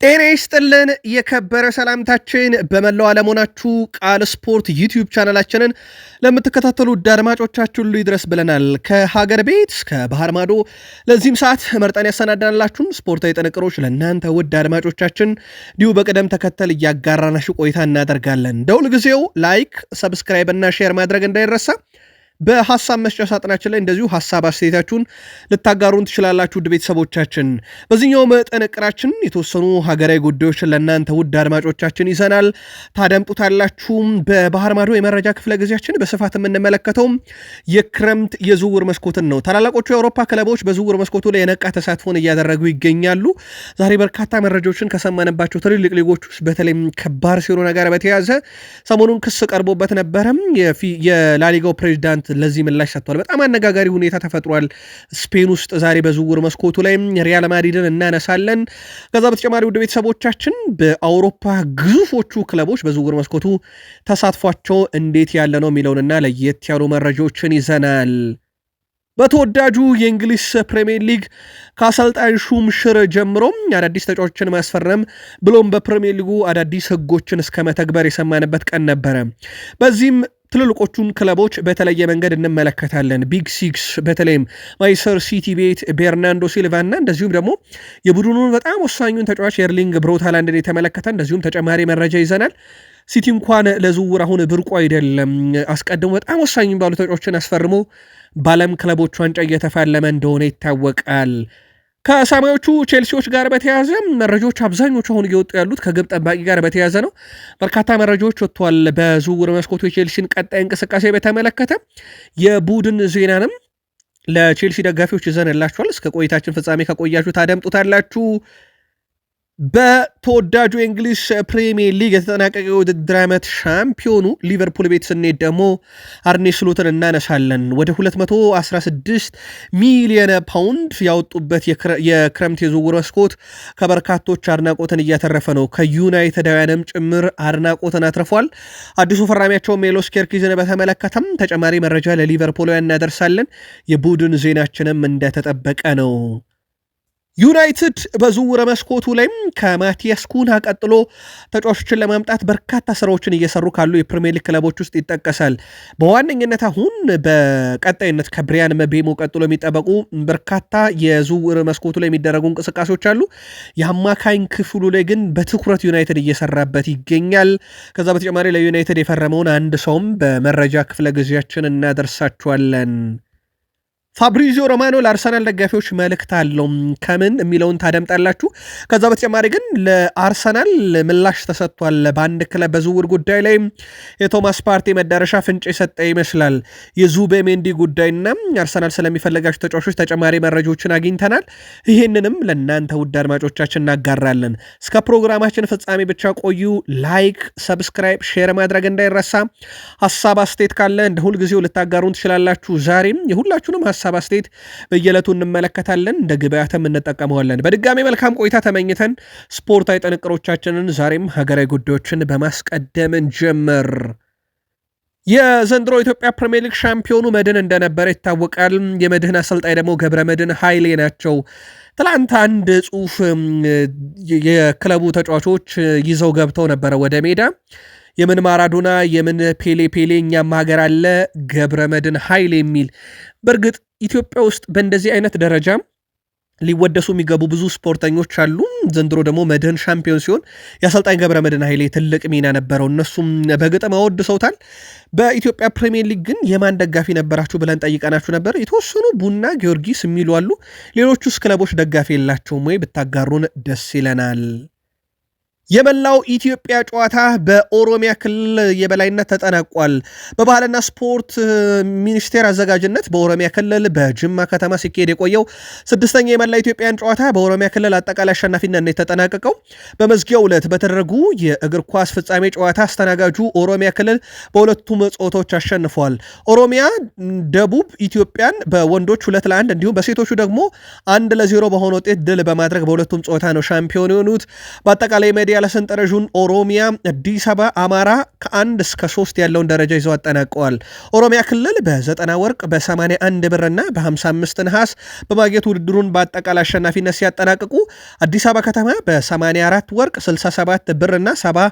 ጤና ይስጥልን የከበረ ሰላምታችን በመላው ዓለም ሆናችሁ ቃል ስፖርት ዩቲዩብ ቻናላችንን ለምትከታተሉ ውድ አድማጮቻችን ሁሉ ይድረስ ብለናል። ከሀገር ቤት እስከ ባህር ማዶ ለዚህም ሰዓት መርጠን ያሰናዳንላችሁን ስፖርታዊ ጥንቅሮች ለእናንተ ውድ አድማጮቻችን እንዲሁ በቅደም ተከተል እያጋራናችሁ ቆይታ እናደርጋለን። እንደ ሁልጊዜው ላይክ፣ ሰብስክራይብ እና ሼር ማድረግ እንዳይረሳ። በሐሳብ መስጫ ሳጥናችን ላይ እንደዚሁ ሐሳብ አስተያየታችሁን ልታጋሩን ትችላላችሁ ውድ ቤተሰቦቻችን። በዚህኛው ጥንቅራችን የተወሰኑ ሀገራዊ ጉዳዮችን ለእናንተ ውድ አድማጮቻችን ይዘናል፣ ታደምጡታላችሁ። በባህር ማዶ የመረጃ ክፍለ ጊዜያችን በስፋት የምንመለከተው የክረምት የዝውውር መስኮትን ነው። ታላላቆቹ የአውሮፓ ክለቦች በዝውውር መስኮቱ ላይ የነቃ ተሳትፎን እያደረጉ ይገኛሉ። ዛሬ በርካታ መረጃዎችን ከሰማንባቸው ትልልቅ ሊጎች ውስጥ በተለይም ከባርሴሎና ጋር በተያያዘ ሰሞኑን ክስ ቀርቦበት ነበረም የላሊጋው ፕሬዚዳንት ለዚህ ምላሽ ሰጥቷል። በጣም አነጋጋሪ ሁኔታ ተፈጥሯል ስፔን ውስጥ ዛሬ በዝውውር መስኮቱ ላይ ሪያል ማድሪድን እናነሳለን። ከዛ በተጨማሪ ውድ ቤተሰቦቻችን በአውሮፓ ግዙፎቹ ክለቦች በዝውውር መስኮቱ ተሳትፏቸው እንዴት ያለ ነው የሚለውንና ለየት ያሉ መረጃዎችን ይዘናል። በተወዳጁ የእንግሊዝ ፕሪሚየር ሊግ ከአሰልጣኝ ሹም ሽር ጀምሮ አዳዲስ ተጫዋቾችን ማስፈረም ብሎም በፕሪሚየር ሊጉ አዳዲስ ህጎችን እስከ መተግበር የሰማንበት ቀን ነበረ። በዚህም ትልልቆቹን ክለቦች በተለየ መንገድ እንመለከታለን። ቢግ ሲክስ በተለይም ማንቸስተር ሲቲ ቤት ቤርናንዶ ሲልቫ እና እንደዚሁም ደግሞ የቡድኑን በጣም ወሳኙን ተጫዋች ኤርሊንግ ብሮት ሃላንድን የተመለከተ እንደዚሁም ተጨማሪ መረጃ ይዘናል። ሲቲ እንኳን ለዝውውር አሁን ብርቁ አይደለም። አስቀድሞ በጣም ወሳኝ ባሉ ተጫዋቾችን አስፈርሞ በዓለም ክለቦች ዋንጫ እየተፋለመ እንደሆነ ይታወቃል። ከሰማዮቹ ቼልሲዎች ጋር በተያያዘ መረጃዎች አብዛኞቹ አሁን እየወጡ ያሉት ከግብ ጠባቂ ጋር በተያያዘ ነው። በርካታ መረጃዎች ወጥቷል። በዝውውር መስኮቱ የቼልሲን ቀጣይ እንቅስቃሴ በተመለከተ የቡድን ዜናንም ለቼልሲ ደጋፊዎች ይዘንላችኋል። እስከ ቆይታችን ፍጻሜ ከቆያችሁ ታደምጡታላችሁ። በተወዳጁ የእንግሊዝ ፕሪሚየር ሊግ የተጠናቀቀ የውድድር ዓመት ሻምፒዮኑ ሊቨርፑል ቤት ስንሄድ ደግሞ አርኔ ስሎትን እናነሳለን። ወደ 216 ሚሊዮን ፓውንድ ያወጡበት የክረምት የዝውውር መስኮት ከበርካቶች አድናቆትን እያተረፈ ነው። ከዩናይትዳውያንም ጭምር አድናቆትን አትርፏል። አዲሱ ፈራሚያቸው ሜሎስ ኬርኪዝን በተመለከተም ተጨማሪ መረጃ ለሊቨርፑል እናደርሳለን። የቡድን ዜናችንም እንደተጠበቀ ነው። ዩናይትድ በዝውውር መስኮቱ ላይም ከማቲያስ ኩንሃ ቀጥሎ ተጫዋቾችን ለማምጣት በርካታ ስራዎችን እየሰሩ ካሉ የፕሪሚየር ሊግ ክለቦች ውስጥ ይጠቀሳል። በዋነኝነት አሁን በቀጣይነት ከብሪያን መቤሞ ቀጥሎ የሚጠበቁ በርካታ የዝውውር መስኮቱ ላይ የሚደረጉ እንቅስቃሴዎች አሉ። የአማካኝ ክፍሉ ላይ ግን በትኩረት ዩናይትድ እየሰራበት ይገኛል። ከዛ በተጨማሪ ለዩናይትድ የፈረመውን አንድ ሰውም በመረጃ ክፍለ ጊዜያችን እናደርሳችኋለን። ፋብሪዚዮ ሮማኖ ለአርሰናል ደጋፊዎች መልእክት አለው። ከምን የሚለውን ታደምጣላችሁ። ከዛ በተጨማሪ ግን ለአርሰናል ምላሽ ተሰጥቷል። በአንድ ክለብ በዝውውር ጉዳይ ላይ የቶማስ ፓርቴ መዳረሻ ፍንጭ የሰጠ ይመስላል። የዙቤሜንዲ ጉዳይና አርሰናል ስለሚፈልጋቸው ተጫዋቾች ተጨማሪ መረጃዎችን አግኝተናል። ይህንንም ለእናንተ ውድ አድማጮቻችን እናጋራለን። እስከ ፕሮግራማችን ፍጻሜ ብቻ ቆዩ። ላይክ፣ ሰብስክራይብ፣ ሼር ማድረግ እንዳይረሳ። ሀሳብ አስተያየት ካለ እንደ ሁልጊዜው ልታጋሩን ትችላላችሁ። ዛሬም የሁላችሁንም ሀሳብ አስተያየት በየዕለቱ እንመለከታለን፣ እንደ ግብአትም እንጠቀመዋለን። በድጋሚ መልካም ቆይታ ተመኝተን ስፖርታዊ ጥንቅሮቻችንን ዛሬም ሀገራዊ ጉዳዮችን በማስቀደም እንጀምር። የዘንድሮ ኢትዮጵያ ፕሪሚየር ሊግ ሻምፒዮኑ መድን እንደነበረ ይታወቃል። የመድህን አሰልጣኝ ደግሞ ገብረ መድህን ኃይሌ ናቸው። ትላንት አንድ ጽሑፍ የክለቡ ተጫዋቾች ይዘው ገብተው ነበረ ወደ ሜዳ። የምን ማራዶና የምን ፔሌ እኛም ሀገር አለ ገብረ መድህን ኃይሌ የሚል። በእርግጥ ኢትዮጵያ ውስጥ በእንደዚህ አይነት ደረጃ ሊወደሱ የሚገቡ ብዙ ስፖርተኞች አሉ። ዘንድሮ ደግሞ መድህን ሻምፒዮን ሲሆን የአሰልጣኝ ገብረ መድህን ኃይሌ ትልቅ ሚና ነበረው። እነሱም በግጥም አወድሰውታል። በኢትዮጵያ ፕሪሚየር ሊግ ግን የማን ደጋፊ ነበራችሁ ብለን ጠይቀናችሁ ነበር። የተወሰኑ ቡና፣ ጊዮርጊስ የሚሉ አሉ። ሌሎቹስ ክለቦች ደጋፊ የላቸውም ወይ? ብታጋሩን ደስ ይለናል። የመላው ኢትዮጵያ ጨዋታ በኦሮሚያ ክልል የበላይነት ተጠናቋል። በባህልና ስፖርት ሚኒስቴር አዘጋጅነት በኦሮሚያ ክልል በጅማ ከተማ ሲካሄድ የቆየው ስድስተኛ የመላ ኢትዮጵያን ጨዋታ በኦሮሚያ ክልል አጠቃላይ አሸናፊነት ነው የተጠናቀቀው። በመዝጊያው ዕለት በተደረጉ የእግር ኳስ ፍጻሜ ጨዋታ አስተናጋጁ ኦሮሚያ ክልል በሁለቱም ጾታዎች አሸንፏል። ኦሮሚያ ደቡብ ኢትዮጵያን በወንዶች 2-1 እንዲሁም በሴቶቹ ደግሞ 1-0 በሆነ ውጤት ድል በማድረግ በሁለቱም ጾታ ነው ሻምፒዮን የሆኑት። በአጠቃላይ ሜዲያ ያለ ሰንጠረዡን ኦሮሚያ፣ አዲስ አበባ፣ አማራ ከ1 እስከ 3 ያለውን ደረጃ ይዘው አጠናቀዋል። ኦሮሚያ ክልል በ90 ወርቅ በ81 ብርና በ55 ነሐስ በማግኘት ውድድሩን በአጠቃላይ አሸናፊነት ሲያጠናቅቁ አዲስ አበባ ከተማ በ84 ወርቅ 67 ብርና 70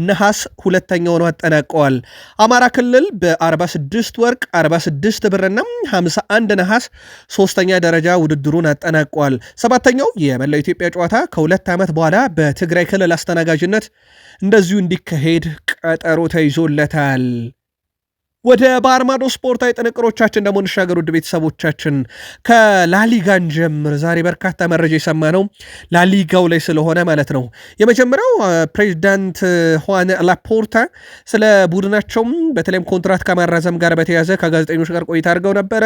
ነሐስ ሁለተኛ ሆነው አጠናቀዋል። አማራ ክልል በ46 ወርቅ 46 ብርና 51 ነሐስ ሶስተኛ ደረጃ ውድድሩን አጠናቀዋል። ሰባተኛው የመላው ኢትዮጵያ ጨዋታ ከ2 ዓመት በኋላ በትግራይ ክልል አስተናጋጅነት እንደዚሁ እንዲካሄድ ቀጠሮ ተይዞለታል። ወደ ባህር ማዶ ስፖርታዊ ጥንቅሮቻችን ደግሞ እንሻገር። ውድ ቤተሰቦቻችን ከላሊጋን ጀምር። ዛሬ በርካታ መረጃ የሰማ ነው ላሊጋው ላይ ስለሆነ ማለት ነው። የመጀመሪያው ፕሬዚዳንት ሁዋን ላፖርታ ስለ ቡድናቸውም በተለይም ኮንትራት ከማራዘም ጋር በተያዘ ከጋዜጠኞች ጋር ቆይታ አድርገው ነበረ።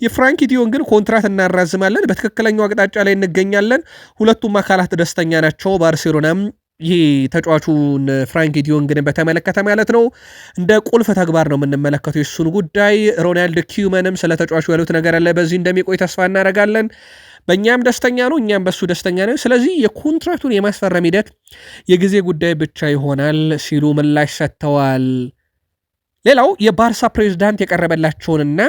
የፍራንኪ ዲዮን ግን ኮንትራት እናራዝማለን፣ በትክክለኛው አቅጣጫ ላይ እንገኛለን፣ ሁለቱም አካላት ደስተኛ ናቸው። ባርሴሎናም ይህ ተጫዋቹን ፍራንኪ ዲዮንግን በተመለከተ ማለት ነው እንደ ቁልፍ ተግባር ነው የምንመለከተው የሱን ጉዳይ። ሮናልድ ኪውመንም ስለ ተጫዋቹ ያሉት ነገር አለ፣ በዚህ እንደሚቆይ ተስፋ እናደርጋለን። በእኛም ደስተኛ ነው፣ እኛም በሱ ደስተኛ ነው። ስለዚህ የኮንትራክቱን የማስፈረም ሂደት የጊዜ ጉዳይ ብቻ ይሆናል ሲሉ ምላሽ ሰጥተዋል። ሌላው የባርሳ ፕሬዝዳንት የቀረበላቸውንና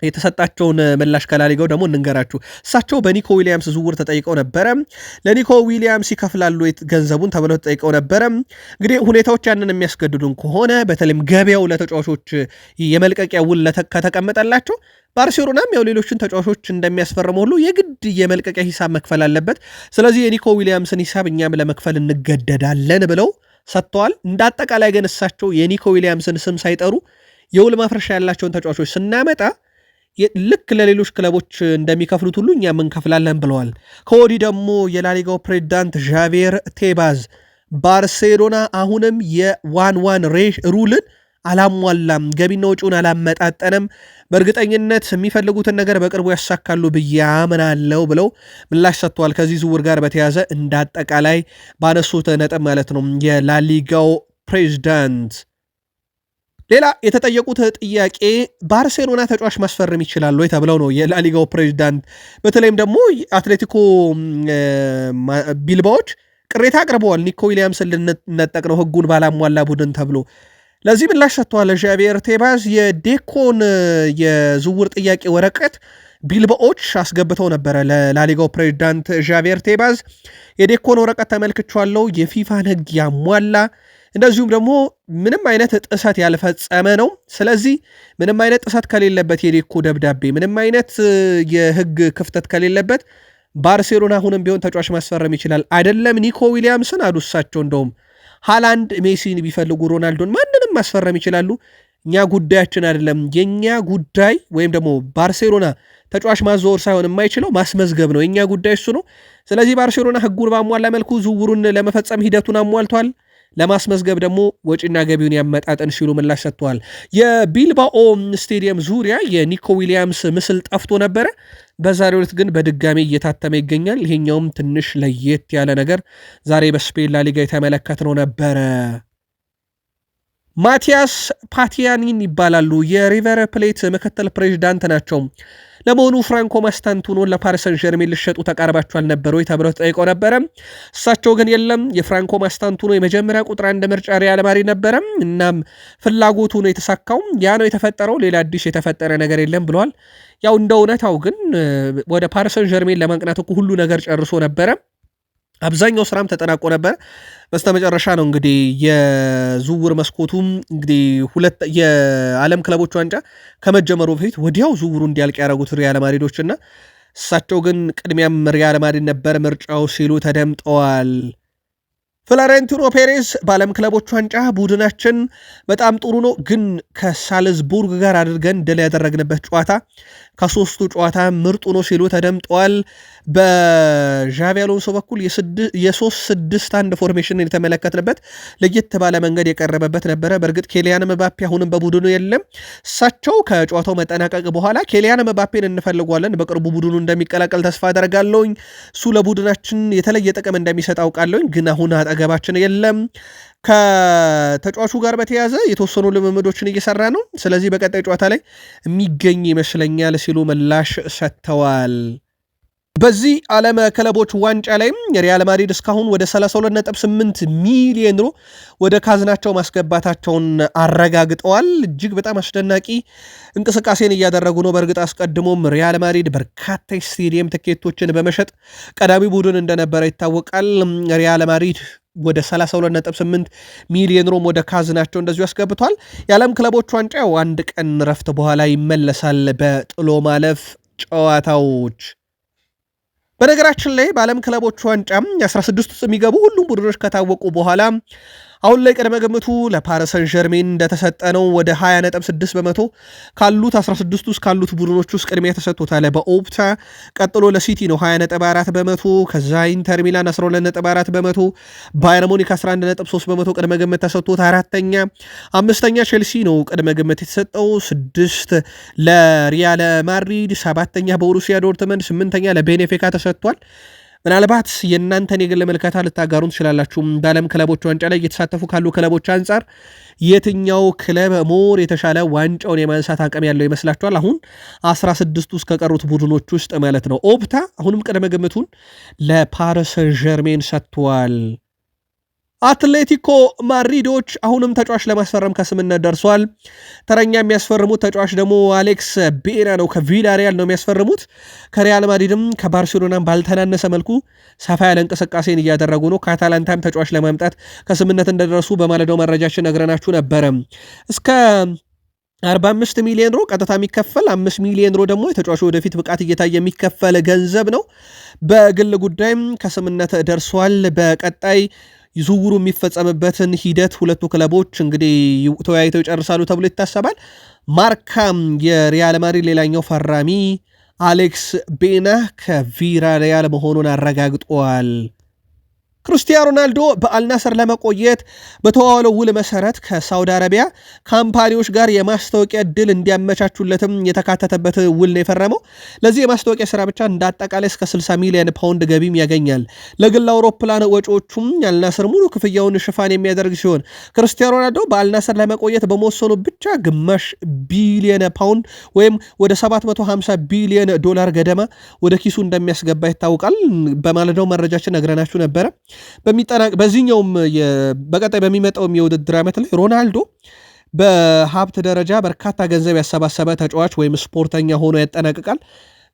የተሰጣቸውን ምላሽ ከላሊጋው ደግሞ እንንገራችሁ። እሳቸው በኒኮ ዊሊያምስ ዝውውር ተጠይቀው ነበረ። ለኒኮ ዊሊያምስ ይከፍላሉ ገንዘቡን ተብለው ተጠይቀው ነበረ። እንግዲህ ሁኔታዎች ያንን የሚያስገድዱን ከሆነ በተለይም ገበያው ለተጫዋቾች የመልቀቂያ ውል ከተቀመጠላቸው ባርሴሎናም ያው ሌሎችን ተጫዋቾች እንደሚያስፈርመው ሁሉ የግድ የመልቀቂያ ሂሳብ መክፈል አለበት። ስለዚህ የኒኮ ዊሊያምስን ሂሳብ እኛም ለመክፈል እንገደዳለን ብለው ሰጥተዋል። እንደ አጠቃላይ ግን እሳቸው የኒኮ ዊሊያምስን ስም ሳይጠሩ የውል ማፍረሻ ያላቸውን ተጫዋቾች ስናመጣ ልክ ለሌሎች ክለቦች እንደሚከፍሉት ሁሉ እኛም እንከፍላለን ብለዋል። ከወዲህ ደግሞ የላሊጋው ፕሬዚዳንት ዣቬር ቴባዝ ባርሴሎና አሁንም የ1-1 ሩልን አላሟላም፣ ገቢና ወጪውን አላመጣጠንም፣ በእርግጠኝነት የሚፈልጉትን ነገር በቅርቡ ያሳካሉ ብዬ አምናለሁ ብለው ምላሽ ሰጥተዋል። ከዚህ ዝውውር ጋር በተያዘ እንዳጠቃላይ ባነሱት ነጥብ ማለት ነው የላሊጋው ፕሬዚዳንት። ሌላ የተጠየቁት ጥያቄ ባርሴሎና ተጫዋች ማስፈረም ይችላሉ ወይ ተብለው ነው የላሊጋው ፕሬዚዳንት። በተለይም ደግሞ አትሌቲኮ ቢልባዎች ቅሬታ አቅርበዋል። ኒኮ ዊሊያምስን ልንነጠቅ ነው ህጉን ባላሟላ ቡድን ተብሎ ለዚህ ምላሽ ሰጥተዋል። ዣቪየር ቴባዝ የዴኮን የዝውውር ጥያቄ ወረቀት ቢልባዎች አስገብተው ነበረ ለላሊጋው ፕሬዚዳንት ዣቪየር ቴባዝ። የዴኮን ወረቀት ተመልክቻለሁ፣ የፊፋን ህግ ያሟላ እንደዚሁም ደግሞ ምንም አይነት ጥሰት ያልፈጸመ ነው። ስለዚህ ምንም አይነት ጥሰት ከሌለበት የዴኮ ደብዳቤ ምንም አይነት የህግ ክፍተት ከሌለበት ባርሴሎና አሁንም ቢሆን ተጫዋች ማስፈረም ይችላል። አይደለም ኒኮ ዊሊያምስን አሉ እሳቸው፣ እንደውም ሃላንድ፣ ሜሲን ቢፈልጉ ሮናልዶን ማንንም ማስፈረም ይችላሉ። እኛ ጉዳያችን አይደለም። የኛ ጉዳይ ወይም ደግሞ ባርሴሎና ተጫዋች ማዘወር ሳይሆን የማይችለው ማስመዝገብ ነው። የኛ ጉዳይ እሱ ነው። ስለዚህ ባርሴሎና ህጉን ባሟላ መልኩ ዝውውሩን ለመፈጸም ሂደቱን አሟልቷል። ለማስመዝገብ ደግሞ ወጪና ገቢውን ያመጣጠን ሲሉ ምላሽ ሰጥተዋል። የቢልባኦ ስቴዲየም ዙሪያ የኒኮ ዊሊያምስ ምስል ጠፍቶ ነበረ። በዛሬው ዕለት ግን በድጋሚ እየታተመ ይገኛል። ይሄኛውም ትንሽ ለየት ያለ ነገር ዛሬ በስፔን ላሊጋ የተመለከትነው ነበረ። ማቲያስ ፓቲያኒን ይባላሉ። የሪቨር ፕሌት ምክትል ፕሬዚዳንት ናቸው። ለመሆኑ ፍራንኮ ማስታንቱኖን ለፓሪስ ሰን ዠርሜን ልሸጡ ተቃርባቸዋል ነበር ወይ ተብለው ተጠይቀው ነበረ። እሳቸው ግን የለም፣ የፍራንኮ ማስታንቱኖ የመጀመሪያ ቁጥር 1 ምርጫ ሪያል ማድሪድ ነበረ። እናም ፍላጎቱ ነው የተሳካው፣ ያ ነው የተፈጠረው፣ ሌላ አዲስ የተፈጠረ ነገር የለም ብለዋል። ያው እንደ እውነታው ግን ወደ ፓሪስ ሰን ዠርሜን ለማቅናት እኮ ሁሉ ነገር ጨርሶ ነበረ። አብዛኛው ስራም ተጠናቆ ነበር። በስተመጨረሻ ነው እንግዲህ የዝውውር መስኮቱም እንግዲህ የዓለም ክለቦች ዋንጫ ከመጀመሩ በፊት ወዲያው ዝውውሩ እንዲያልቅ ያደረጉት ሪያል ማድሪዶች እና እሳቸው ግን ቅድሚያም ሪያል ማድሪድ ነበር ምርጫው ሲሉ ተደምጠዋል። ፍሎሬንቲኖ ፔሬዝ በዓለም ክለቦች ዋንጫ ቡድናችን በጣም ጥሩ ነው፣ ግን ከሳልዝቡርግ ጋር አድርገን ድል ያደረግንበት ጨዋታ ከሶስቱ ጨዋታ ምርጡ ነው ሲሉ ተደምጠዋል። በዣቪ አሎንሶ በኩል የ3-6-1 ፎርሜሽን የተመለከትንበት ለየት ባለ መንገድ የቀረበበት ነበረ። በእርግጥ ኬሊያን መባፔ አሁንም በቡድኑ የለም። እሳቸው ከጨዋታው መጠናቀቅ በኋላ ኬሊያን መባፔን እንፈልጓለን፣ በቅርቡ ቡድኑ እንደሚቀላቀል ተስፋ አደርጋለሁኝ፣ እሱ ለቡድናችን የተለየ ጥቅም እንደሚሰጥ አውቃለሁኝ፣ ግን አሁን አጠገባችን የለም። ከተጫዋቹ ጋር በተያያዘ የተወሰኑ ልምምዶችን እየሰራ ነው፣ ስለዚህ በቀጣይ ጨዋታ ላይ የሚገኝ ይመስለኛል ሲሉ ምላሽ ሰጥተዋል። በዚህ ዓለም ክለቦች ዋንጫ ላይ ሪያል ማድሪድ እስካሁን ወደ 32.8 ሚሊዮን ዩሮ ወደ ካዝናቸው ማስገባታቸውን አረጋግጠዋል። እጅግ በጣም አስደናቂ እንቅስቃሴን እያደረጉ ነው። በእርግጥ አስቀድሞም ሪያል ማድሪድ በርካታ ስቴዲየም ትኬቶችን በመሸጥ ቀዳሚ ቡድን እንደነበረ ይታወቃል። ሪያል ማድሪድ ወደ 32.8 ሚሊዮን ዩሮ ወደ ካዝናቸው እንደዚሁ ያስገብቷል። የዓለም ክለቦች ዋንጫ አንድ ቀን ረፍት በኋላ ይመለሳል በጥሎ ማለፍ ጨዋታዎች። በነገራችን ላይ በዓለም ክለቦች ዋንጫ 16 ውስጥ የሚገቡ ሁሉም ቡድኖች ከታወቁ በኋላ አሁን ላይ ቅድመ ግምቱ ለፓሪስ ሰን ዠርሜን እንደተሰጠ ነው። ወደ 20.6 በመቶ ካሉት 16 ውስጥ ካሉት ቡድኖች ውስጥ ቅድሚያ ተሰጥቶታል በኦፕታ። ቀጥሎ ለሲቲ ነው 20.4 በመቶ፣ ከዛ ኢንተር ሚላን 12.4 በመቶ፣ ባየር ሙኒክ 11.3 በመቶ ቅድመ ግምት ተሰጥቶት አራተኛ። አምስተኛ ቼልሲ ነው ቅድመ ግምት የተሰጠው 6 ለሪያል ማድሪድ፣ ሰባተኛ በቦሩሲያ ዶርትመንድ፣ ስምንተኛ ለቤኔፊካ ተሰጥቷል። ምናልባት የእናንተን የግል ምልከታ ልታጋሩን ትችላላችሁ። በዓለም ክለቦች ዋንጫ ላይ እየተሳተፉ ካሉ ክለቦች አንጻር የትኛው ክለብ ሞር የተሻለ ዋንጫውን የማንሳት አቅም ያለው ይመስላችኋል? አሁን 16 ውስጥ ከቀሩት ቡድኖች ውስጥ ማለት ነው። ኦፕታ አሁንም ቅድመ ግምቱን ለፓሪስ ሰን ዠርሜን ሰጥቷል። አትሌቲኮ ማድሪዶች አሁንም ተጫዋች ለማስፈረም ከስምነት ደርሷል። ተረኛ የሚያስፈርሙት ተጫዋች ደግሞ አሌክስ ቤና ነው። ከቪላሪያል ነው የሚያስፈርሙት። ከሪያል ማድሪድም ከባርሴሎናም ባልተናነሰ መልኩ ሰፋ ያለ እንቅስቃሴን እያደረጉ ነው። ከአታላንታም ተጫዋች ለማምጣት ከስምነት እንደደረሱ በማለዳው መረጃችን ነግረናችሁ ነበረ። እስከ 45 ሚሊዮን ዩሮ ቀጥታ የሚከፈል 5 ሚሊዮን ዩሮ ደግሞ የተጫዋቹ ወደፊት ብቃት እየታየ የሚከፈል ገንዘብ ነው። በግል ጉዳይም ከስምነት ደርሷል። በቀጣይ ዝውውሩ የሚፈጸምበትን ሂደት ሁለቱ ክለቦች እንግዲህ ተወያይተው ይጨርሳሉ ተብሎ ይታሰባል። ማርካም የሪያል ማድሪድ ሌላኛው ፈራሚ አሌክስ ቤና ከቪላሪያል መሆኑን አረጋግጧል። ክርስቲያኖ ሮናልዶ በአልናስር ለመቆየት በተዋዋለው ውል መሰረት ከሳውዲ አረቢያ ካምፓኒዎች ጋር የማስታወቂያ ድል እንዲያመቻቹለትም የተካተተበት ውል ነው የፈረመው። ለዚህ የማስታወቂያ ስራ ብቻ እንዳጠቃላይ እስከ 60 ሚሊዮን ፓውንድ ገቢም ያገኛል። ለግል አውሮፕላን ወጪዎቹም አልናስር ሙሉ ክፍያውን ሽፋን የሚያደርግ ሲሆን ክርስቲያኖ ሮናልዶ በአልናስር ለመቆየት በመወሰኑ ብቻ ግማሽ ቢሊዮን ፓውንድ ወይም ወደ 750 ቢሊዮን ዶላር ገደማ ወደ ኪሱ እንደሚያስገባ ይታወቃል። በማለዳው መረጃችን ነግረናችሁ ነበረ። በዚህኛውም በቀጣይ በሚመጣውም የውድድር ዓመት ላይ ሮናልዶ በሀብት ደረጃ በርካታ ገንዘብ ያሰባሰበ ተጫዋች ወይም ስፖርተኛ ሆኖ ያጠናቅቃል።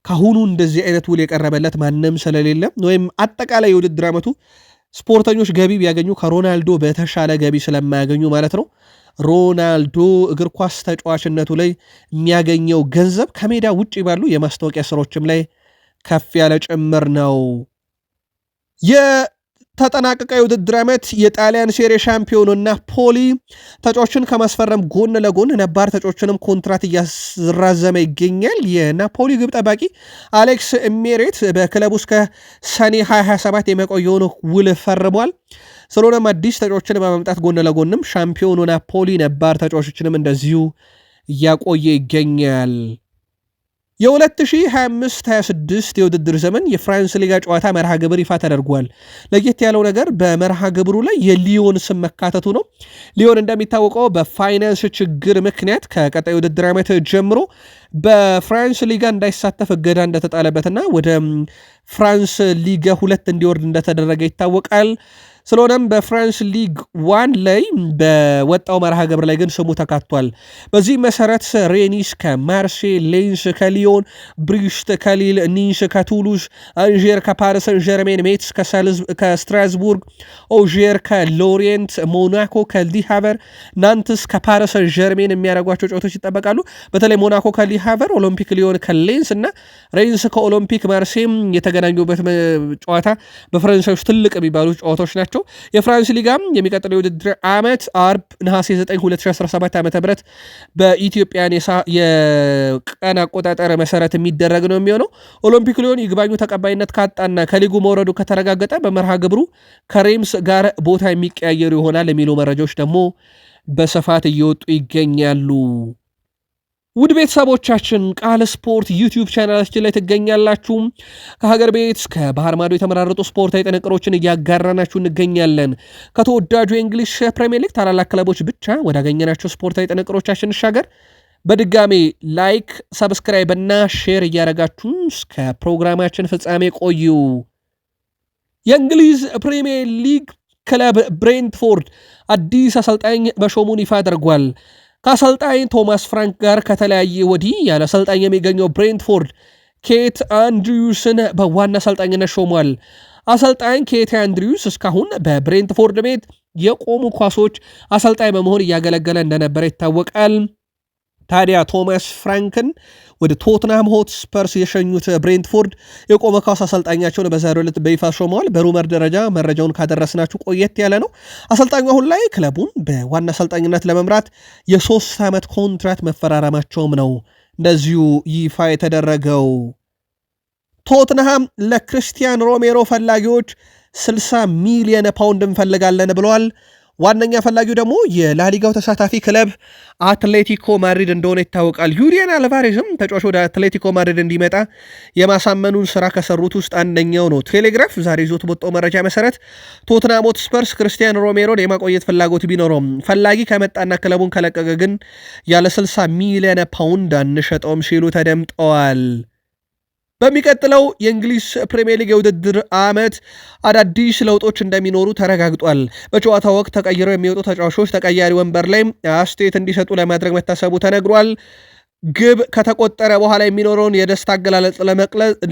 ካሁኑ እንደዚህ አይነት ውል የቀረበለት ማንም ስለሌለ ወይም አጠቃላይ የውድድር ዓመቱ ስፖርተኞች ገቢ ቢያገኙ ከሮናልዶ በተሻለ ገቢ ስለማያገኙ ማለት ነው። ሮናልዶ እግር ኳስ ተጫዋችነቱ ላይ የሚያገኘው ገንዘብ ከሜዳ ውጭ ባሉ የማስታወቂያ ስራዎችም ላይ ከፍ ያለ ጭምር ነው። ተጠናቀቀ የውድድር ዓመት የጣሊያን ሴሪ ሻምፒዮንና ናፖሊ ተጫዋቾችን ከማስፈረም ጎን ለጎን ነባር ተጫዋቾችንም ኮንትራት እያራዘመ ይገኛል። የናፖሊ ግብ ጠባቂ አሌክስ ሜሬት በክለቡ እስከ ሰኔ 2027 የመቆየውን ውል ፈርሟል። ስለሆነም አዲስ ተጫዋቾችን በማምጣት ጎን ለጎንም ሻምፒዮኑ ናፖሊ ነባር ተጫዋቾችንም እንደዚሁ እያቆየ ይገኛል። የ2025-26 የውድድር ዘመን የፍራንስ ሊጋ ጨዋታ መርሃ ግብር ይፋ ተደርጓል። ለየት ያለው ነገር በመርሃ ግብሩ ላይ የሊዮን ስም መካተቱ ነው። ሊዮን እንደሚታወቀው በፋይናንስ ችግር ምክንያት ከቀጣይ ውድድር ዓመት ጀምሮ በፍራንስ ሊጋ እንዳይሳተፍ እገዳ እንደተጣለበትና ወደ ፍራንስ ሊጋ 2 እንዲወርድ እንደተደረገ ይታወቃል። ስለሆነም በፍራንስ ሊግ 1 ላይ በወጣው መርሃ ግብር ላይ ግን ስሙ ተካቷል። በዚህ መሰረት ሬኒስ ከማርሴ፣ ሌንስ ከሊዮን፣ ብሪስት ከሊል፣ ኒስ ከቱሉዝ፣ አንጀር ከፓሪስ ሰን ዠርሜን፣ ሜትስ ከስትራስቡርግ፣ ኦዥር ከሎሪየንት፣ ሞናኮ ከሊሃቨር፣ ናንትስ ከፓሪስ ሰን ዠርሜን የሚያደርጓቸው ጨዋታዎች ይጠበቃሉ። በተለይ ሞናኮ ከሊሃቨር፣ ኦሎምፒክ ሊዮን ከሌንስ እና ሬንስ ከኦሎምፒክ ማርሴም የተገናኙበት ጨዋታ በፈረንሳይ ውስጥ ትልቅ የሚባሉ ጨዋታዎች ናቸው። የፍራንስ ሊጋም የሚቀጥለው የውድድር ዓመት አርብ ነሐሴ 9 2017 ዓ.ም በኢትዮጵያን የቀን አቆጣጠር መሰረት የሚደረግ ነው የሚሆነው። ኦሎምፒክ ሊዮን ይግባኙ ተቀባይነት ካጣና ከሊጉ መውረዱ ከተረጋገጠ በመርሃ ግብሩ ከሬምስ ጋር ቦታ የሚቀያየሩ ይሆናል የሚሉ መረጃዎች ደግሞ በስፋት እየወጡ ይገኛሉ። ውድ ቤተሰቦቻችን ቃል ስፖርት ዩቲዩብ ቻናላችን ላይ ትገኛላችሁ። ከሀገር ቤት እስከ ባህር ማዶ የተመራረጡ ስፖርታዊ ጥንቅሮችን እያጋራናችሁ እንገኛለን። ከተወዳጁ የእንግሊዝ ፕሪሚየር ሊግ ታላላቅ ክለቦች ብቻ ወዳገኘናቸው ስፖርታዊ ጥንቅሮቻችን እንሻገር። በድጋሚ ላይክ፣ ሰብስክራይብ እና ሼር እያደረጋችሁ እስከ ፕሮግራማችን ፍጻሜ ቆዩ። የእንግሊዝ ፕሪሚየር ሊግ ክለብ ብሬንትፎርድ አዲስ አሰልጣኝ መሾሙን ይፋ አድርጓል። ከአሰልጣኝ ቶማስ ፍራንክ ጋር ከተለያየ ወዲህ ያለ አሰልጣኝ የሚገኘው ብሬንትፎርድ ኬት አንድሪውስን በዋና አሰልጣኝነት ሾሟል። አሰልጣኝ ኬት አንድሪውስ እስካሁን በብሬንትፎርድ ቤት የቆሙ ኳሶች አሰልጣኝ በመሆን እያገለገለ እንደነበረ ይታወቃል። ታዲያ ቶማስ ፍራንክን ወደ ቶትናም ሆትስፐርስ የሸኙት ብሬንትፎርድ የቆመ ኳስ አሰልጣኛቸውን በዛሬው ዕለት በይፋ ሾመዋል። በሩመር ደረጃ መረጃውን ካደረስናችሁ ቆየት ያለ ነው። አሰልጣኙ አሁን ላይ ክለቡን በዋና አሰልጣኝነት ለመምራት የ3 ዓመት ኮንትራት መፈራረማቸውም ነው እንደዚሁ ይፋ የተደረገው። ቶትንሃም ለክርስቲያን ሮሜሮ ፈላጊዎች 60 ሚሊዮን ፓውንድ እንፈልጋለን ብለዋል። ዋነኛ ፈላጊው ደግሞ የላሊጋው ተሳታፊ ክለብ አትሌቲኮ ማድሪድ እንደሆነ ይታወቃል። ዩሊያን አልቫሬዝም ተጫዋች ወደ አትሌቲኮ ማድሪድ እንዲመጣ የማሳመኑን ስራ ከሰሩት ውስጥ አንደኛው ነው። ቴሌግራፍ ዛሬ ይዞት በወጣው መረጃ መሰረት ቶትናም ሆትስፐርስ ክርስቲያን ሮሜሮን የማቆየት ፍላጎት ቢኖረውም ፈላጊ ከመጣና ክለቡን ከለቀቀ ግን ያለ 60 ሚሊዮን ፓውንድ አንሸጠውም ሲሉ ተደምጠዋል። በሚቀጥለው የእንግሊዝ ፕሪሚየር ሊግ የውድድር ዓመት አዳዲስ ለውጦች እንደሚኖሩ ተረጋግጧል። በጨዋታ ወቅት ተቀይረው የሚወጡ ተጫዋቾች ተቀያሪ ወንበር ላይ አስተያየት እንዲሰጡ ለማድረግ መታሰቡ ተነግሯል። ግብ ከተቆጠረ በኋላ የሚኖረውን የደስታ አገላለጽ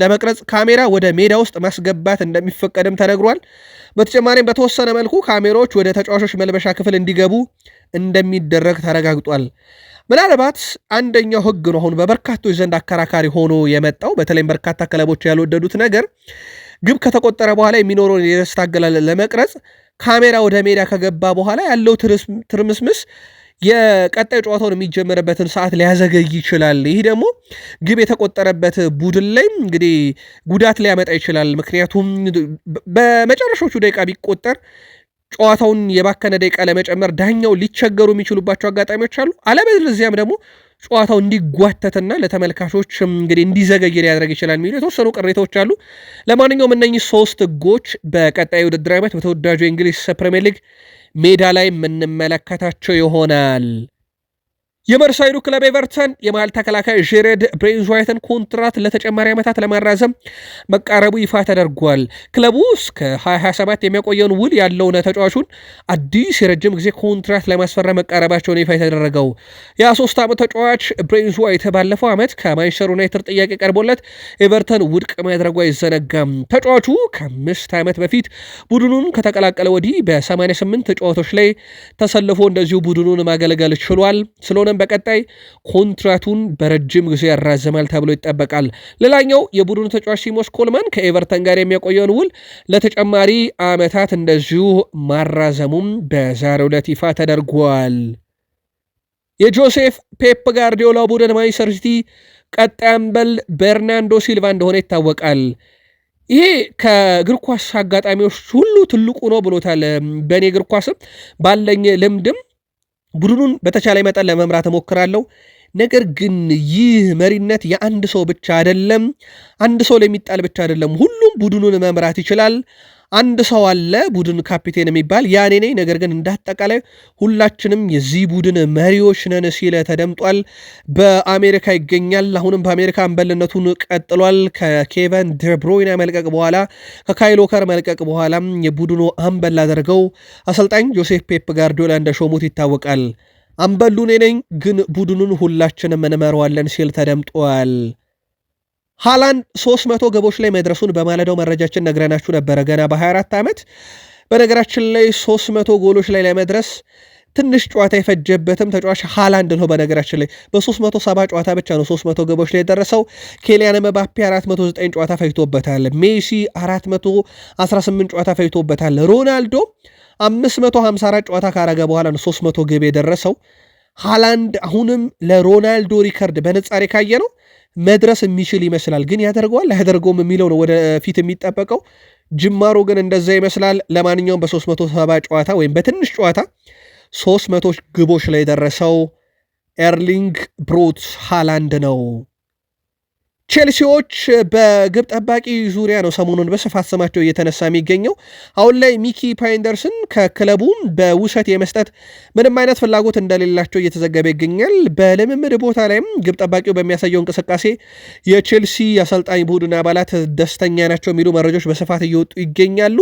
ለመቅረጽ ካሜራ ወደ ሜዳ ውስጥ ማስገባት እንደሚፈቀድም ተነግሯል። በተጨማሪም በተወሰነ መልኩ ካሜራዎች ወደ ተጫዋቾች መልበሻ ክፍል እንዲገቡ እንደሚደረግ ተረጋግጧል። ምናልባት አንደኛው ህግ ነው አሁን በበርካቶች ዘንድ አከራካሪ ሆኖ የመጣው፣ በተለይም በርካታ ክለቦች ያልወደዱት ነገር ግብ ከተቆጠረ በኋላ የሚኖረውን የደስታ አገላለጽ ለመቅረጽ ካሜራ ወደ ሜዳ ከገባ በኋላ ያለው ትርምስምስ የቀጣይ ጨዋታውን የሚጀመርበትን ሰዓት ሊያዘገይ ይችላል። ይህ ደግሞ ግብ የተቆጠረበት ቡድን ላይ እንግዲህ ጉዳት ሊያመጣ ይችላል። ምክንያቱም በመጨረሻዎቹ ደቂቃ ቢቆጠር ጨዋታውን የባከነ ደቂቃ ለመጨመር ዳኛው ሊቸገሩ የሚችሉባቸው አጋጣሚዎች አሉ። አለበለዚያም ደግሞ ጨዋታው እንዲጓተትና ለተመልካቾች እንግዲህ እንዲዘገይ ሊያደርግ ይችላል የሚሉ የተወሰኑ ቅሬታዎች አሉ። ለማንኛውም እነኚህ 3 ህጎች በቀጣይ ውድድር ዓመት በተወዳጁ የእንግሊዝ ፕሪሚየር ሊግ ሜዳ ላይ የምንመለከታቸው ይሆናል። የመርሳይዱ ክለብ ኤቨርተን የመሃል ተከላካይ ጄሬድ ብሬንዝዋይትን ኮንትራት ለተጨማሪ ዓመታት ለማራዘም መቃረቡ ይፋ ተደርጓል። ክለቡ እስከ 2027 የሚያቆየውን ውል ያለውን ተጫዋቹን አዲስ የረጅም ጊዜ ኮንትራት ለማስፈረም መቃረባቸውን ይፋ የተደረገው የ23 ዓመት ተጫዋች ብሬንዝዋይት ባለፈው ዓመት ከማንቸስተር ዩናይትድ ጥያቄ ቀርቦለት ኤቨርተን ውድቅ ማድረጉ አይዘነጋም። ተጫዋቹ ከ5 ዓመት በፊት ቡድኑን ከተቀላቀለ ወዲህ በ88 ጨዋታዎች ላይ ተሰልፎ እንደዚሁ ቡድኑን ማገልገል ችሏል። ስለሆነ በቀጣይ ኮንትራቱን በረጅም ጊዜ ያራዘማል ተብሎ ይጠበቃል። ሌላኛው የቡድኑ ተጫዋች ሲሞስ ኮልማን ከኤቨርተን ጋር የሚያቆየውን ውል ለተጨማሪ ዓመታት እንደዚሁ ማራዘሙም በዛሬው ዕለት ይፋ ተደርጓል። የጆሴፍ ፔፕ ጋርዲዮላ ቡድን ማንቸስተር ሲቲ ቀጣይ አምበል በርናንዶ ሲልቫ እንደሆነ ይታወቃል። ይሄ ከእግር ኳስ አጋጣሚዎች ሁሉ ትልቁ ነው ብሎታል። በእኔ እግር ኳስም ባለኝ ልምድም ቡድኑን በተቻለ መጠን ለመምራት እሞክራለሁ። ነገር ግን ይህ መሪነት የአንድ ሰው ብቻ አይደለም፣ አንድ ሰው ለሚጣል ብቻ አይደለም። ሁሉም ቡድኑን መምራት ይችላል። አንድ ሰው አለ ቡድን ካፒቴን የሚባል ያኔ ነኝ፣ ነገር ግን እንዳጠቃላይ ሁላችንም የዚህ ቡድን መሪዎች ነን ሲል ተደምጧል። በአሜሪካ ይገኛል። አሁንም በአሜሪካ አምበልነቱን ቀጥሏል። ከኬቨን ደብሮይና መልቀቅ በኋላ ከካይል ዎከር መልቀቅ በኋላ የቡድኑ አምበል አደረገው አሰልጣኝ ጆሴፍ ፔፕ ጋርዲዮላ እንደሾሙት ይታወቃል። አምበሉ እኔ ነኝ፣ ግን ቡድኑን ሁላችንም እንመራዋለን ሲል ተደምጧል። ሃላንድ 300 ግቦች ላይ መድረሱን በማለዳው መረጃችን ነግረናችሁ ነበረ። ገና በ24 ዓመት በነገራችን ላይ 300 ጎሎች ላይ ለመድረስ ትንሽ ጨዋታ የፈጀበትም ተጫዋች ሃላንድ ነው። በነገራችን ላይ በ370 ጨዋታ ብቻ ነው 300 ግቦች ላይ የደረሰው። ኬሊያን መባፔ 409 ጨዋታ ፈጅቶበታል። ሜሲ 418 ጨዋታ ፈጅቶበታል። ሮናልዶ 554 ጨዋታ ካረገ በኋላ ነው 300 ግብ የደረሰው። ሃላንድ አሁንም ለሮናልዶ ሪከርድ በንጻሬ ካየ ነው መድረስ የሚችል ይመስላል። ግን ያደርገዋል አያደርገውም የሚለው ነው ወደፊት የሚጠበቀው። ጅማሮ ግን እንደዛ ይመስላል። ለማንኛውም በ370 ጨዋታ ወይም በትንሽ ጨዋታ 300 ግቦች ላይ የደረሰው ኤርሊንግ ብሮት ሃላንድ ነው። ቼልሲዎች በግብ ጠባቂ ዙሪያ ነው ሰሞኑን በስፋት ስማቸው እየተነሳ የሚገኘው። አሁን ላይ ሚኪ ፓይንደርስን ከክለቡ በውሰት የመስጠት ምንም አይነት ፍላጎት እንደሌላቸው እየተዘገበ ይገኛል። በልምምድ ቦታ ላይም ግብ ጠባቂው በሚያሳየው እንቅስቃሴ የቼልሲ አሰልጣኝ ቡድን አባላት ደስተኛ ናቸው የሚሉ መረጃዎች በስፋት እየወጡ ይገኛሉ።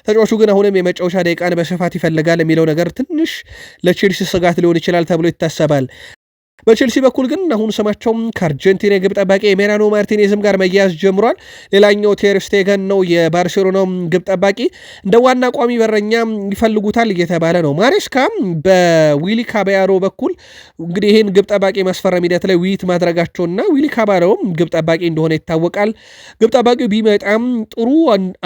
ተጫዋቹ ግን አሁንም የመጫወቻ ደቂቃን በስፋት ይፈልጋል የሚለው ነገር ትንሽ ለቼልሲ ስጋት ሊሆን ይችላል ተብሎ ይታሰባል። በቼልሲ በኩል ግን አሁን ስማቸውም ከአርጀንቲና የግብ ጠባቂ ኤሜሊያኖ ማርቲኔዝም ጋር መያያዝ ጀምሯል። ሌላኛው ቴር ስቴገን ነው፣ የባርሴሎናው ግብ ጠባቂ እንደ ዋና ቋሚ በረኛ ይፈልጉታል እየተባለ ነው። ማሬስካ በዊሊ ካባያሮ በኩል እንግዲህ ይህን ግብ ጠባቂ ማስፈረም ሂደት ላይ ውይይት ማድረጋቸውና ዊሊ ካባያሮም ግብ ጠባቂ እንደሆነ ይታወቃል። ግብ ጠባቂው ቢመጣም ጥሩ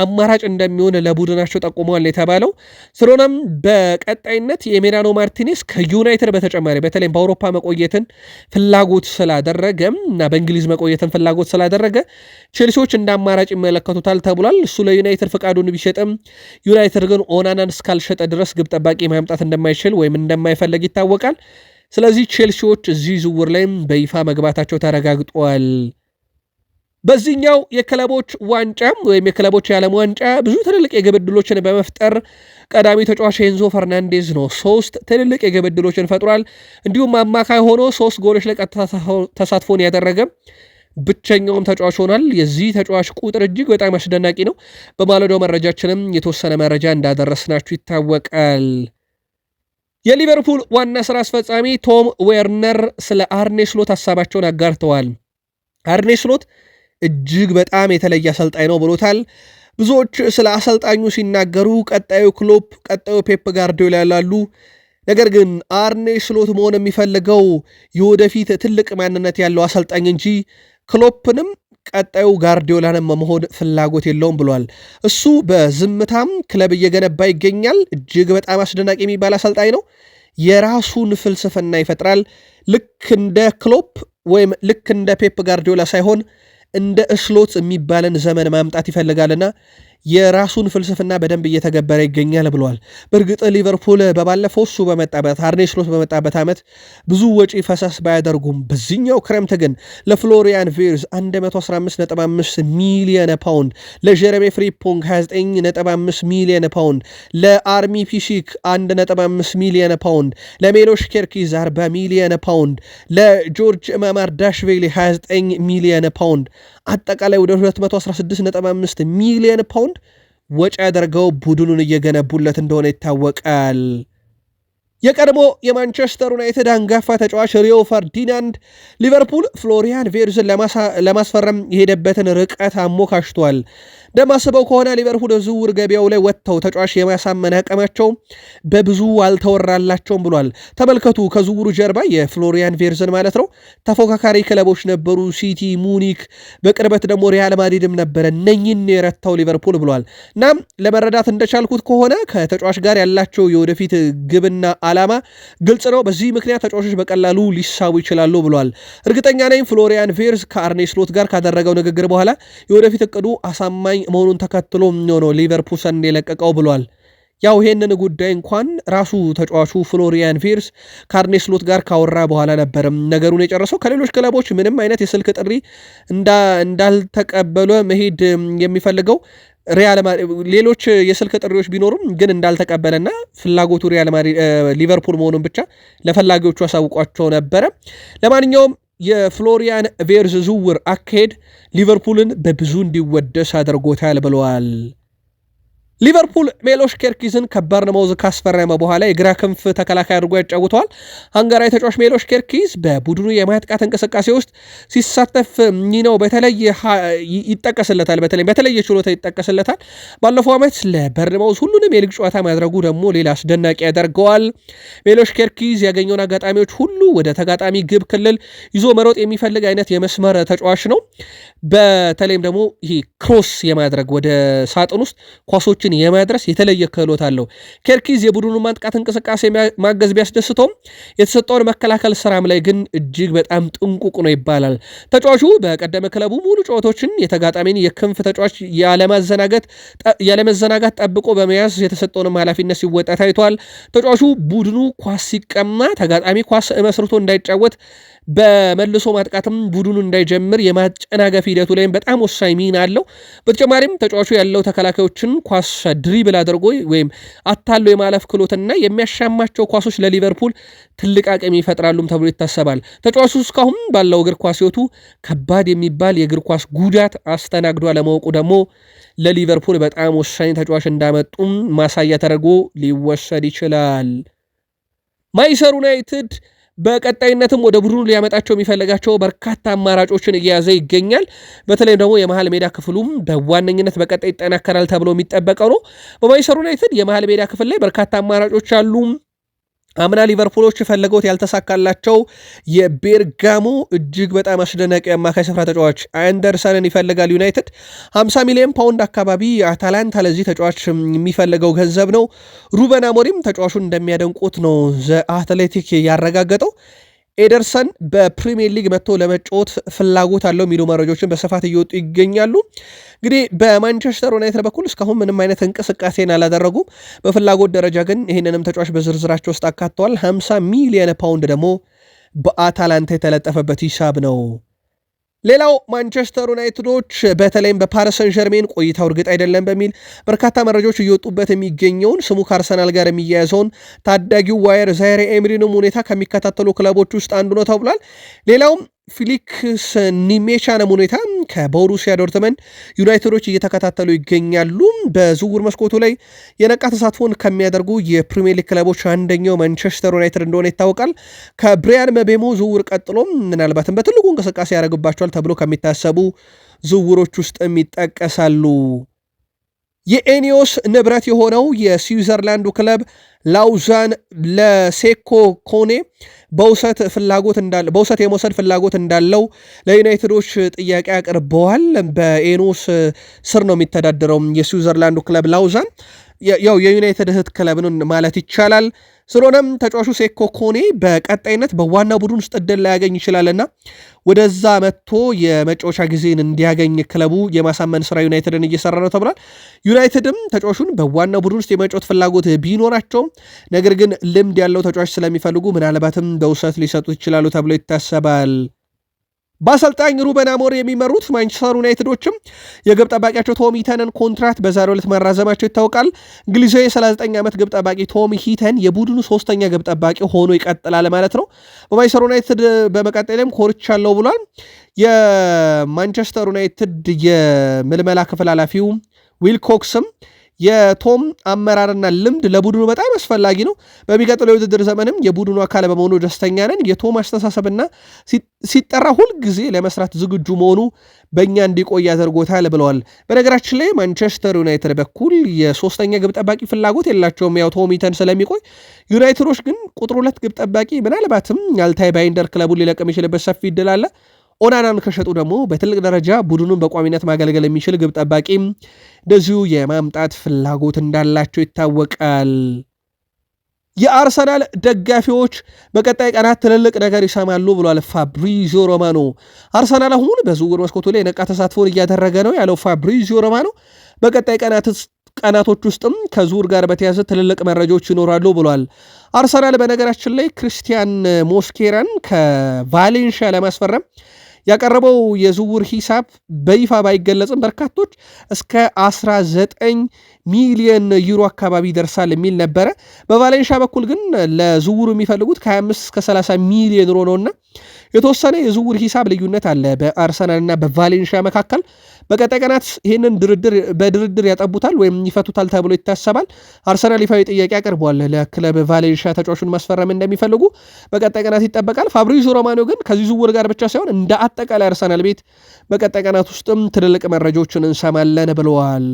አማራጭ እንደሚሆን ለቡድናቸው ጠቁመዋል የተባለው ስለሆነም በቀጣይነት የኤሜሊያኖ ማርቲኔዝ ከዩናይትድ በተጨማሪ በተለይም በአውሮፓ መቆየትን ፍላጎት ስላደረገ እና በእንግሊዝ መቆየትን ፍላጎት ስላደረገ ቼልሲዎች እንደ አማራጭ ይመለከቱታል ተብሏል። እሱ ለዩናይትድ ፈቃዱን ቢሸጥም ዩናይትድ ግን ኦናናን እስካልሸጠ ድረስ ግብ ጠባቂ ማምጣት እንደማይችል ወይም እንደማይፈለግ ይታወቃል። ስለዚህ ቼልሲዎች እዚህ ዝውውር ላይም በይፋ መግባታቸው ተረጋግጧል። በዚህኛው የክለቦች ዋንጫ ወይም የክለቦች የዓለም ዋንጫ ብዙ ትልልቅ የግብ ዕድሎችን በመፍጠር ቀዳሚ ተጫዋች ኤንዞ ፈርናንዴዝ ነው። 3 ትልልቅ የግብ ዕድሎችን ፈጥሯል። እንዲሁም አማካይ ሆኖ 3 ጎሎች ላይ ቀጥታ ተሳትፎን ያደረገ ብቸኛውም ተጫዋች ሆኗል። የዚህ ተጫዋች ቁጥር እጅግ በጣም አስደናቂ ነው። በማለዳው መረጃችንም የተወሰነ መረጃ እንዳደረስናችሁ ይታወቃል። የሊቨርፑል ዋና ስራ አስፈጻሚ ቶም ዌርነር ስለ አርኔ ስሎት ሀሳባቸውን አጋርተዋል። አርኔ ስሎት እጅግ በጣም የተለየ አሰልጣኝ ነው ብሎታል። ብዙዎች ስለ አሰልጣኙ ሲናገሩ ቀጣዩ ክሎፕ፣ ቀጣዩ ፔፕ ጋርዲዮላ ያላሉ፣ ነገር ግን አርኔ ስሎት መሆን የሚፈልገው የወደፊት ትልቅ ማንነት ያለው አሰልጣኝ እንጂ ክሎፕንም ቀጣዩ ጋርዲዮላንም መሆን ፍላጎት የለውም ብሏል። እሱ በዝምታም ክለብ እየገነባ ይገኛል። እጅግ በጣም አስደናቂ የሚባል አሰልጣኝ ነው። የራሱን ፍልስፍና ይፈጥራል። ልክ እንደ ክሎፕ ወይም ልክ እንደ ፔፕ ጋርዲዮላ ሳይሆን እንደ እስሎት የሚባለን ዘመን ማምጣት ይፈልጋልና የራሱን ፍልስፍና በደንብ እየተገበረ ይገኛል ብለዋል። በእርግጥ ሊቨርፑል በባለፈው እሱ በመጣበት አርኔ ስሎት በመጣበት ዓመት ብዙ ወጪ ፈሰስ ባያደርጉም በዚህኛው ክረምት ግን ለፍሎሪያን ቪርዝ 115.5 ሚሊዮን ፓውንድ፣ ለጀረሜ ፍሪፖንግ 29.5 ሚሊዮን ፓውንድ፣ ለአርሚ ፒሺክ 1.5 ሚሊዮን ፓውንድ፣ ለሜሎሽ ኬርኪዝ 40 ሚሊዮን ፓውንድ፣ ለጆርጅ ማማርዳሽቬሊ 29 ሚሊዮን ፓውንድ አጠቃላይ ወደ 216.5 ሚሊዮን ፓውንድ ወጪ ያደርገው ቡድኑን እየገነቡለት እንደሆነ ይታወቃል። የቀድሞ የማንቸስተር ዩናይትድ አንጋፋ ተጫዋች ሪዮ ፈርዲናንድ ሊቨርፑል ፍሎሪያን ቬርዝን ለማስፈረም የሄደበትን ርቀት አሞካሽቷል። እንደማስበው ከሆነ ሊቨርፑል ዝውውር ገበያው ላይ ወጥተው ተጫዋች የማሳመን አቅማቸው በብዙ አልተወራላቸውም ብሏል። ተመልከቱ፣ ከዝውውሩ ጀርባ የፍሎሪያን ቬርዝን ማለት ነው ተፎካካሪ ክለቦች ነበሩ፣ ሲቲ፣ ሙኒክ፣ በቅርበት ደግሞ ሪያል ማድሪድም ነበረ። እነኝን የረታው ሊቨርፑል ብሏል። እናም ለመረዳት እንደቻልኩት ከሆነ ከተጫዋች ጋር ያላቸው የወደፊት ግብና ዓላማ ግልጽ ነው። በዚህ ምክንያት ተጫዋቾች በቀላሉ ሊሳቡ ይችላሉ ብሏል። እርግጠኛ ነኝ ፍሎሪያን ቬርዝ ከአርኔ ስሎት ጋር ካደረገው ንግግር በኋላ የወደፊት እቅዱ አሳማኝ መሆኑን ተከትሎ ነው ሊቨርፑልን የለቀቀው ብሏል። ያው ይሄንን ጉዳይ እንኳን ራሱ ተጫዋቹ ፍሎሪያን ቬርዝ ከአርኔ ስሎት ጋር ካወራ በኋላ ነበርም ነገሩን የጨረሰው። ከሌሎች ክለቦች ምንም አይነት የስልክ ጥሪ እንዳልተቀበለ መሄድ የሚፈልገው ሌሎች የስልክ ጥሪዎች ቢኖሩም ግን እንዳልተቀበለና ፍላጎቱ ሊቨርፑል መሆኑን ብቻ ለፈላጊዎቹ አሳውቋቸው ነበረ። ለማንኛውም የፍሎሪያን ቬርዝ ዝውውር አካሄድ ሊቨርፑልን በብዙ እንዲወደስ አድርጎታል ብለዋል። ሊቨርፑል ሜሎሽ ኬርኪዝን ከበርንማውዝ ካስፈረመ በኋላ የግራ ክንፍ ተከላካይ አድርጎ ያጫውተዋል። ሃንጋራዊ ተጫዋች ሜሎሽ ኬርኪዝ በቡድኑ የማጥቃት እንቅስቃሴ ውስጥ ሲሳተፍ ነው ይጠቀስለታል። በተለየ ችሎታ ይጠቀስለታል። ባለፈው ዓመት ለበርንማውዝ ሁሉንም የሊግ ጨዋታ ማድረጉ ደግሞ ሌላ አስደናቂ ያደርገዋል። ሜሎሽ ኬርኪዝ ያገኘውን አጋጣሚዎች ሁሉ ወደ ተጋጣሚ ግብ ክልል ይዞ መሮጥ የሚፈልግ አይነት የመስመር ተጫዋች ነው። በተለይም ደግሞ ይሄ ክሮስ የማድረግ ወደ ሳጥን ውስጥ ኳሶችን የማድረስ የተለየ ክህሎት አለው። ኬርኪዝ የቡድኑ ማጥቃት እንቅስቃሴ ማገዝ ቢያስደስተውም የተሰጠውን መከላከል ስራም ላይ ግን እጅግ በጣም ጥንቁቅ ነው ይባላል። ተጫዋቹ በቀደመ ክለቡ ሙሉ ጨዋታዎችን የተጋጣሚን የክንፍ ተጫዋች ያለመዘናጋት ጠብቆ በመያዝ የተሰጠውንም ኃላፊነት ሲወጣ ታይቷል። ተጫዋቹ ቡድኑ ኳስ ሲቀማ ተጋጣሚ ኳስ መስርቶ እንዳይጫወት በመልሶ ማጥቃትም ቡድኑ እንዳይጀምር የማጨናገፍ ሂደቱ ላይም በጣም ወሳኝ ሚና አለው። በተጨማሪም ተጫዋቹ ያለው ተከላካዮችን ኳስ ድሪብል አድርጎ ወይም አታሎ የማለፍ ክሎትና የሚያሻማቸው ኳሶች ለሊቨርፑል ትልቅ አቅም ይፈጥራሉም ተብሎ ይታሰባል። ተጫዋቹ እስካሁን ባለው እግር ኳስ ህይወቱ ከባድ የሚባል የእግር ኳስ ጉዳት አስተናግዶ አለማወቁ ደግሞ ለሊቨርፑል በጣም ወሳኝ ተጫዋች እንዳመጡም ማሳያ ተደርጎ ሊወሰድ ይችላል። ማንቸስተር ዩናይትድ በቀጣይነትም ወደ ቡድኑ ሊያመጣቸው የሚፈልጋቸው በርካታ አማራጮችን እየያዘ ይገኛል። በተለይም ደግሞ የመሃል ሜዳ ክፍሉም በዋነኝነት በቀጣይ ይጠናከራል ተብሎ የሚጠበቀው ነው። በማንቸስተር ዩናይትድ የመሃል ሜዳ ክፍል ላይ በርካታ አማራጮች አሉ። አምና ሊቨርፑሎች ፈልገውት ያልተሳካላቸው የቤርጋሞ እጅግ በጣም አስደናቂ አማካይ ስፍራ ተጫዋች አንደርሰንን ይፈልጋል ዩናይትድ። 50 ሚሊዮን ፓውንድ አካባቢ አታላንታ ለዚህ ተጫዋች የሚፈልገው ገንዘብ ነው። ሩበን አሞሪም ተጫዋቹን እንደሚያደንቁት ነው ዘ አትሌቲክ ያረጋገጠው። ኤደርሰን በፕሪሚየር ሊግ መጥቶ ለመጫወት ፍላጎት አለው የሚሉ መረጃዎችን በስፋት እየወጡ ይገኛሉ። እንግዲህ በማንቸስተር ዩናይትድ በኩል እስካሁን ምንም አይነት እንቅስቃሴን አላደረጉም። በፍላጎት ደረጃ ግን ይህንንም ተጫዋች በዝርዝራቸው ውስጥ አካተዋል። 50 ሚሊዮን ፓውንድ ደግሞ በአታላንታ የተለጠፈበት ሂሳብ ነው። ሌላው ማንቸስተር ዩናይትዶች በተለይም በፓሪስ ሰን ዠርሜን ቆይታው እርግጥ አይደለም በሚል በርካታ መረጃዎች እየወጡበት የሚገኘውን ስሙ ከአርሰናል ጋር የሚያያዘውን ታዳጊው ዋየር ዛይሬ ኤምሪንም ሁኔታ ከሚከታተሉ ክለቦች ውስጥ አንዱ ነው ተብሏል። ሌላውም ፊሊክስ ኒሜቻንም ሁኔታ ከቦሩሲያ ዶርትመንድ ዩናይትዶች እየተከታተሉ ይገኛሉ። በዝውውር መስኮቱ ላይ የነቃ ተሳትፎን ከሚያደርጉ የፕሪሚየር ሊግ ክለቦች አንደኛው ማንቸስተር ዩናይትድ እንደሆነ ይታወቃል። ከብሪያን መቤሞ ዝውውር ቀጥሎም ምናልባትም በትልቁ እንቅስቃሴ ያደርግባቸዋል ተብሎ ከሚታሰቡ ዝውውሮች ውስጥም ይጠቀሳሉ። የኤኒዮስ ንብረት የሆነው የስዊዘርላንዱ ክለብ ላውዛን ለሴኮ ኮኔ በውሰት የመውሰድ ፍላጎት እንዳለው ለዩናይትዶች ጥያቄ አቅርበዋል። በኤኖስ ስር ነው የሚተዳደረው የስዊዘርላንዱ ክለብ ላውዛን፣ ያው የዩናይትድ እህት ክለብ ነው ማለት ይቻላል። ስለሆነም ተጫዋቹ ሴኮ ኮኔ በቀጣይነት በዋና ቡድን ውስጥ እድል ላያገኝ ይችላልና ወደዛ መጥቶ የመጫወቻ ጊዜን እንዲያገኝ ክለቡ የማሳመን ስራ ዩናይትድን እየሰራ ነው ተብሏል። ዩናይትድም ተጫዋቹን በዋና ቡድን ውስጥ የመጫወት ፍላጎት ቢኖራቸውም ነገር ግን ልምድ ያለው ተጫዋች ስለሚፈልጉ ምናልባትም በውሰት ሊሰጡት ይችላሉ ተብሎ ይታሰባል። በአሰልጣኝ ሩበን አሞሪም የሚመሩት ማንቸስተር ዩናይትዶችም የግብ ጠባቂያቸው ቶሚ ሂተንን ኮንትራክት በዛሬው ዕለት ማራዘማቸው ይታወቃል። እንግሊዛዊ 39 ዓመት ግብ ጠባቂ ቶሚ ሂተን የቡድኑ ሶስተኛ ግብ ጠባቂ ሆኖ ይቀጥላል ማለት ነው። በማንቸስተር ዩናይትድ በመቀጠልም ኮርቻለሁ ብሏል። የማንቸስተር ዩናይትድ የምልመላ ክፍል ኃላፊው ዊልኮክስም የቶም አመራርና ልምድ ለቡድኑ በጣም አስፈላጊ ነው። በሚቀጥለው የውድድር ዘመንም የቡድኑ አካል በመሆኑ ደስተኛ ነን። የቶም አስተሳሰብና ሲጠራ ሁልጊዜ ለመስራት ዝግጁ መሆኑ በእኛ እንዲቆይ ያደርጎታል ብለዋል። በነገራችን ላይ ማንቸስተር ዩናይትድ በኩል የሶስተኛ ግብ ጠባቂ ፍላጎት የላቸውም፣ ያው ቶም ሂተን ስለሚቆይ። ዩናይትዶች ግን ቁጥር 2 ግብ ጠባቂ ምናልባትም አልታይ ባይንደር ክለቡን ሊለቅ የሚችልበት ሰፊ እድል አለ። ኦናናን ከሸጡ ደግሞ በትልቅ ደረጃ ቡድኑን በቋሚነት ማገልገል የሚችል ግብ ጠባቂ እንደዚሁ የማምጣት ፍላጎት እንዳላቸው ይታወቃል። የአርሰናል ደጋፊዎች በቀጣይ ቀናት ትልልቅ ነገር ይሰማሉ ብሏል ፋብሪዚዮ ሮማኖ። አርሰናል አሁን በዝውውር መስኮቱ ላይ ነቃ ተሳትፎን እያደረገ ነው ያለው ፋብሪዚዮ ሮማኖ በቀጣይ ቀናቶች ውስጥም ከዝውውር ጋር በተያዘ ትልልቅ መረጃዎች ይኖራሉ ብሏል። አርሰናል በነገራችን ላይ ክሪስቲያን ሞስኬራን ከቫሌንሺያ ለማስፈረም ያቀረበው የዝውውር ሂሳብ በይፋ ባይገለጽም በርካቶች እስከ 19 ሚሊዮን ዩሮ አካባቢ ይደርሳል የሚል ነበረ። በቫሌንሻ በኩል ግን ለዝውውሩ የሚፈልጉት ከ25 እስከ 30 ሚሊዮን ዩሮ ነውና የተወሰነ የዝውውር ሂሳብ ልዩነት አለ በአርሰናልና በቫሌንሻ መካከል። በቀጣይ ቀናት ይህንን በድርድር ያጠቡታል ወይም ይፈቱታል ተብሎ ይታሰባል። አርሰናል ይፋዊ ጥያቄ አቅርቧል ለክለብ ቫሌንሻ ተጫዋቹን ማስፈረም እንደሚፈልጉ በቀጣይ ቀናት ይጠበቃል። ፋብሪዚዮ ሮማኖ ግን ከዚህ ዝውውር ጋር ብቻ ሳይሆን እንደ አጠቃላይ አርሰናል ቤት በቀጣይ ቀናት ውስጥም ትልልቅ መረጃዎችን እንሰማለን ብለዋል።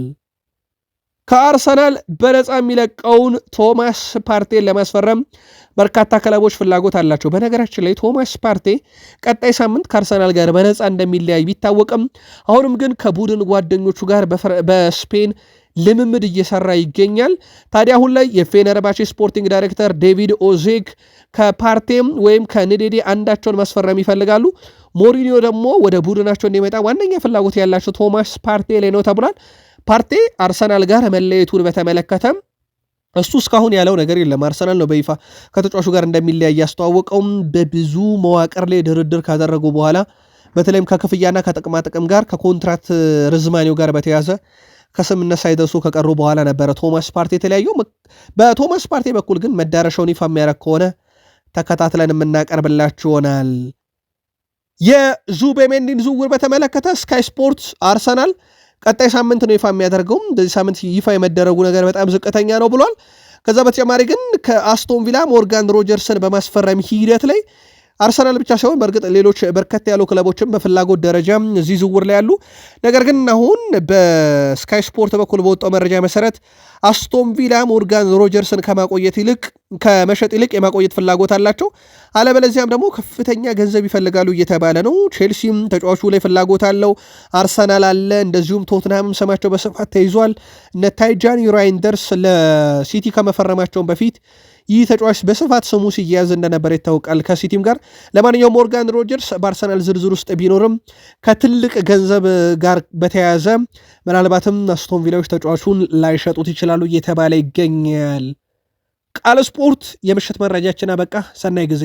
ከአርሰናል በነፃ የሚለቀውን ቶማስ ፓርቴን ለማስፈረም በርካታ ክለቦች ፍላጎት አላቸው። በነገራችን ላይ ቶማስ ፓርቴ ቀጣይ ሳምንት ከአርሰናል ጋር በነፃ እንደሚለያይ ቢታወቅም አሁንም ግን ከቡድን ጓደኞቹ ጋር በስፔን ልምምድ እየሰራ ይገኛል። ታዲያ አሁን ላይ የፌነርባቼ ስፖርቲንግ ዳይሬክተር ዴቪድ ኦዜግ ከፓርቴም ወይም ከንዴዴ አንዳቸውን ማስፈረም ይፈልጋሉ። ሞሪኒዮ ደግሞ ወደ ቡድናቸው እንዲመጣ ዋነኛ ፍላጎት ያላቸው ቶማስ ፓርቴ ላይ ነው ተብሏል። ፓርቴ አርሰናል ጋር መለየቱን በተመለከተ እሱ እስካሁን ያለው ነገር የለም። አርሰናል ነው በይፋ ከተጫዋቹ ጋር እንደሚለያይ ያስተዋወቀውም። በብዙ መዋቅር ላይ ድርድር ካደረጉ በኋላ በተለይም ከክፍያና ከጥቅማ ጥቅም ጋር ከኮንትራት ርዝማኔው ጋር በተያዘ ከስምምነት ሳይደርሱ ከቀሩ በኋላ ነበረ ቶማስ ፓርቴ የተለያየው። በቶማስ ፓርቴ በኩል ግን መዳረሻውን ይፋ የሚያደርግ ከሆነ ተከታትለን የምናቀርብላችሁ ይሆናል። የዙቤሜንዲን ዝውውር በተመለከተ ስካይ ስፖርት አርሰናል ቀጣይ ሳምንት ነው ይፋ የሚያደርገውም። በዚህ ሳምንት ይፋ የመደረጉ ነገር በጣም ዝቅተኛ ነው ብሏል። ከዛ በተጨማሪ ግን ከአስቶን ቪላ ሞርጋን ሮጀርስን በማስፈረም ሂደት ላይ አርሰናል ብቻ ሳይሆን በእርግጥ ሌሎች በርከት ያሉ ክለቦችም በፍላጎት ደረጃ እዚህ ዝውውር ላይ ያሉ። ነገር ግን አሁን በስካይ ስፖርት በኩል በወጣው መረጃ መሰረት አስቶን ቪላ ሞርጋን ሮጀርስን ከመሸጥ ይልቅ የማቆየት ፍላጎት አላቸው። አለበለዚያም ደግሞ ከፍተኛ ገንዘብ ይፈልጋሉ እየተባለ ነው። ቼልሲም ተጫዋቹ ላይ ፍላጎት አለው፣ አርሰናል አለ፣ እንደዚሁም ቶትንሃምም ስማቸው በስፋት ተይዟል። እነ ታይጃኒ ራይንደርስ ለሲቲ ከመፈረማቸውን በፊት ይህ ተጫዋች በስፋት ስሙ ሲያያዝ እንደነበር ይታወቃል ከሲቲም ጋር። ለማንኛውም ሞርጋን ሮጀርስ በአርሰናል ዝርዝር ውስጥ ቢኖርም ከትልቅ ገንዘብ ጋር በተያያዘ ምናልባትም አስቶን ቪላዎች ተጫዋቹን ላይሸጡት ይችላሉ እየተባለ ይገኛል። ቃል ስፖርት የምሽት መረጃችን አበቃ። ሰናይ ጊዜ